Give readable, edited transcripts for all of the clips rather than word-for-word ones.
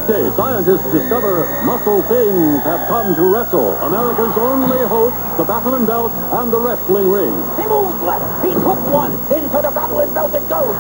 day, scientists discover muscle things have come to wrestle America's only hope, the Battle and Belt and the wrestling ring. He moves left. He took one. Into the Battle and Belt it goes.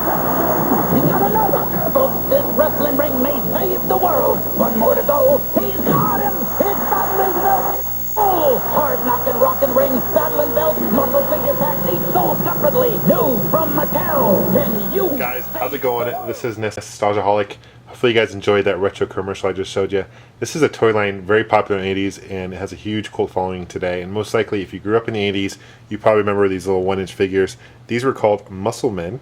He's got another. Folks, this wrestling ring may save the world. One more to go. He's got him. It's Battle and Belt. Oh, hard-knocking rockin' ring, Battle and Belt, muscle figure packs each sold separately. New from Mattel. Can you... Guys, how's it going? This is NEStalgiaholic. Hopefully you guys enjoyed that retro commercial I just showed you. This is a toy line very popular in the 80s and it has a huge cult following today. And most likely, if you grew up in the 80s, you probably remember these little 1-inch figures. These were called M.U.S.C.L.E.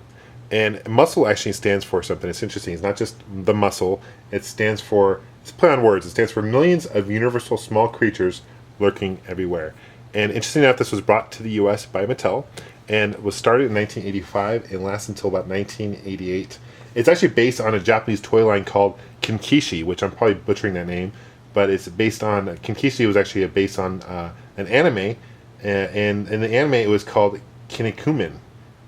And muscle actually stands for something. It's interesting. It's not just the muscle. It stands for, it's a play on words. It stands for millions of universal small creatures lurking everywhere. And interesting enough, this was brought to the U.S. by Mattel and was started in 1985 and lasts until about 1988. It's actually based on a Japanese toy line called Kinkishi, which I'm probably butchering that name, but it's based on, Kinkishi was actually based on an anime, and in the anime it was called Kinnikuman.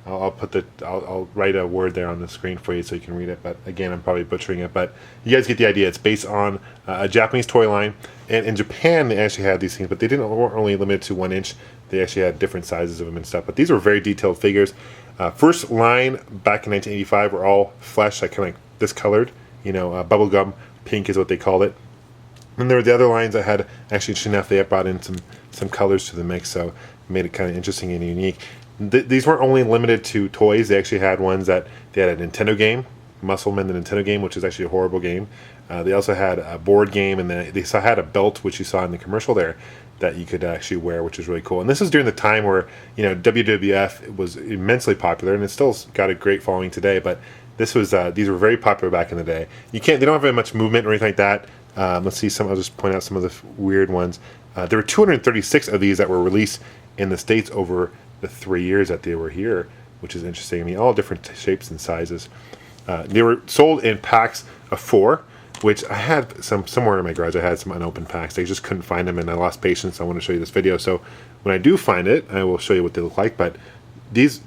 I'll write a word there on the screen for you so you can read it, but again, I'm probably butchering it, but you guys get the idea. It's based on a Japanese toy line, and in Japan they actually had these things, but they weren't only limited to 1 inch. They actually had different sizes of them and stuff, but these were very detailed figures. First line back in 1985 were all flesh, like kind of like discolored, you know, bubblegum pink is what they called it. And there were the other lines that had, actually interesting enough, they had brought in some colors to the mix, so it made it kind of interesting and unique. These weren't only limited to toys. They actually had ones that they had a Nintendo game, M.U.S.C.L.E. the Nintendo game, which is actually a horrible game. They also had a board game, and they had a belt, which you saw in the commercial there, that you could actually wear, which is really cool. And this is during the time where, you know, WWF was immensely popular, and it's still got a great following today. But this was these were very popular back in the day. They don't have very much movement or anything like that. Let's see some. I'll just point out some of the weird ones. There were 236 of these that were released in the States over the 3 years that they were here, which is interesting. I mean, all different shapes and sizes. They were sold in packs of 4, which I had somewhere in my garage. I had some unopened packs. I just couldn't find them, and I lost patience. I want to show you this video. So when I do find it, I will show you what they look like. But these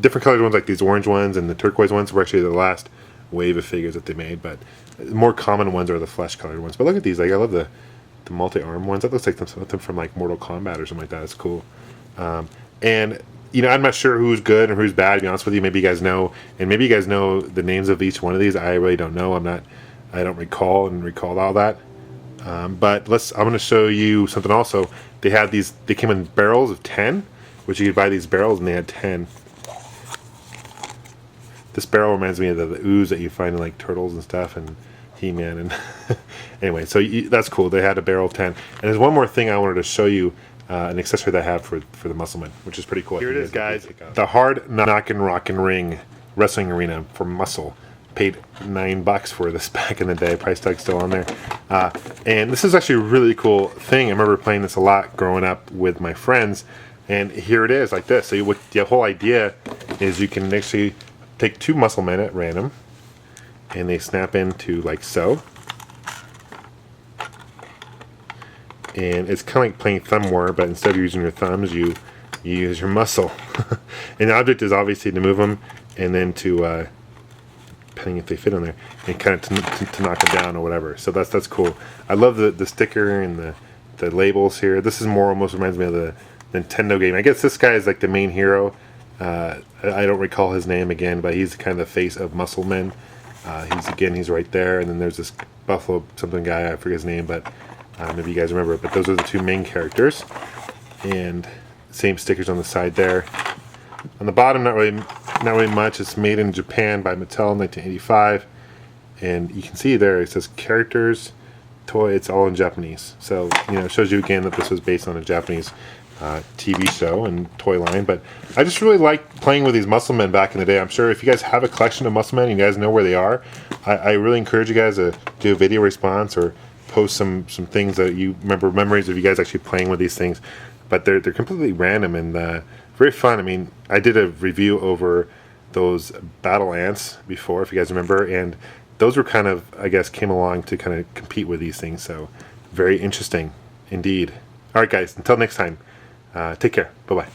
different colored ones, like these orange ones and the turquoise ones, were actually the last wave of figures that they made. But the more common ones are the flesh colored ones. But look at these. Like, I love the multi-arm ones. That looks like something from like Mortal Kombat or something like that. It's cool. And, you know, I'm not sure who's good and who's bad, to be honest with you. Maybe you guys know, and maybe you guys know the names of each one of these. I really don't know. I don't recall all that. But I'm going to show you something also. They came in barrels of 10, which you could buy these barrels, and they had 10. This barrel reminds me of the ooze that you find in like turtles and stuff, and He-Man. And anyway, so that's cool. They had a barrel of 10. And there's one more thing I wanted to show you. An accessory that I have for the M.U.S.C.L.E., which is pretty cool. Here it is, guys. The hard knockin' rockin' ring wrestling arena for Muscle. Paid $9 for this back in the day. Price tag's still on there. And this is actually a really cool thing. I remember playing this a lot growing up with my friends. And here it is, like this. So the whole idea is you can actually take 2 muscle men at random, and they snap into like so. And it's kind of like playing thumb war, but instead of using your thumbs, you use your muscle. And the object is obviously to move them, and then to, depending if they fit on there, and kind of to knock them down or whatever. So that's cool. I love the sticker and the labels here. This is almost reminds me of the Nintendo game. I guess this guy is like the main hero. I don't recall his name again, but he's kind of the face of M.U.S.C.L.E. He's right there, and then there's this Buffalo something guy, I forget his name, but maybe you guys remember it, but those are the 2 main characters, and same stickers on the side there. On the bottom, not really much. It's made in Japan by Mattel in 1985, and you can see there it says characters, toy. It's all in Japanese, so you know, it shows you again that this was based on a Japanese TV show and toy line. But I just really like playing with these M.U.S.C.L.E. Men back in the day. I'm sure if you guys have a collection of M.U.S.C.L.E. Men and you guys know where they are, I really encourage you guys to do a video response or post some things that you remember, memories of you guys actually playing with these things. But they're completely random and very fun. I mean, I did a review over those battle ants before, if you guys remember, and those were kind of, I guess, came along to kind of compete with these things. So very interesting indeed. All right, guys, until next time, take care. Bye-bye.